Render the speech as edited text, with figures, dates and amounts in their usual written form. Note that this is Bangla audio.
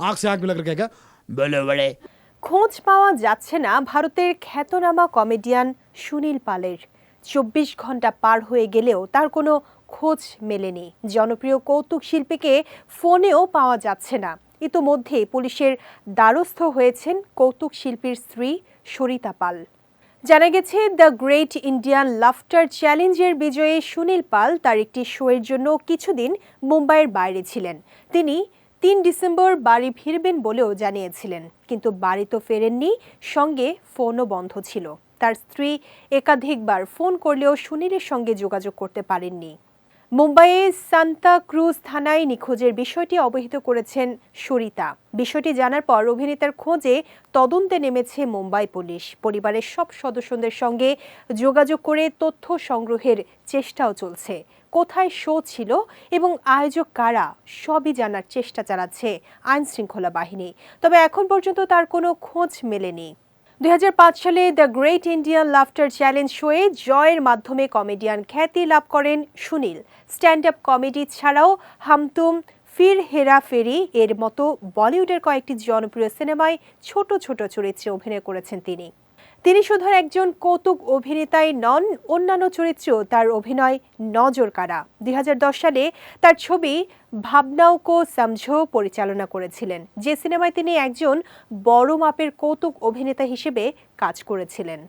आंख से आंख मिलाकर कहेगा बड़े बड़े। খোঁজ পাওয়া যাচ্ছে না ভারতের খ্যাতনামা কমেডিয়ান সুনীল পালের। ২৪ ঘন্টা পার হয়ে গেলেও তার কোনো খোঁজ মেলেনি। জনপ্রিয় কৌতুক শিল্পীকে ফোনেও পাওয়া যাচ্ছে না। ইতোমধ্যে পুলিশের দ্বারস্থ হয়েছেন কৌতুক শিল্পীর স্ত্রী সরিতা পাল। জানা গেছে, দ্য গ্রেট ইন্ডিয়ান লাফটার চ্যালেঞ্জের বিজয়ী সুনীল পাল তার একটি শোয়ের জন্য কিছুদিন মুম্বাইয়ের বাইরে ছিলেন। তিনি ৩ ডিসেম্বর বাড়ি ফিরবেন বলেও জানিয়েছিলেন, কিন্তু বাড়ি তো ফেরেননি, সঙ্গে ফোনও বন্ধ ছিল। তার স্ত্রী একাধিকবার ফোন করলেও সুনীলের সঙ্গে যোগাযোগ করতে পারেননি। মুম্বাইয়ে সান্তা ক্রুজ থানায় নিখোঁজের বিষয়টি অবহিত করেছেন সরিতা। বিষয়টি জানার পর অভিনেতার খোঁজে তদন্তে নেমেছে মুম্বাই পুলিশ। পরিবারের সব সদস্যদের সঙ্গে যোগাযোগ করে তথ্য সংগ্রহের চেষ্টাও চলছে। কোথায় শো ছিল এবং আয়োজক কারা, সবই জানার চেষ্টা চালাচ্ছে আইন শৃঙ্খলা বাহিনী। তবে এখন পর্যন্ত তার কোনো খোঁজ মেলেনি। ২০০৫ সালে the Great Indian Laughter Challenge শোয়ে জয়ের মাধ্যমে কমেডিয়ান খ্যাতি লাভ করেন সুনীল। স্ট্যান্ড আপ কমেডি ছাড়াও হাম তুম, ফির হেরা ফেরি এর মতো বলিউডের কয়েকটি জনপ্রিয় সিনেমায় ছোট ছোট চরিত্রে অভিনয় করেছেন তিনি। তিনি শুধু একজন কৌতুক অভিনেতাই নন, অন্যান্য চরিত্রেও তার অভিনয় নজর কাড়া। ২০১০ সালে তার ছবি ভাবনাও কো সমঝো পরিচালনা করেছিলেন, যে সিনেমায় তিনি একজন বড় মাপের কৌতুক অভিনেতা হিসেবে কাজ করেছিলেন।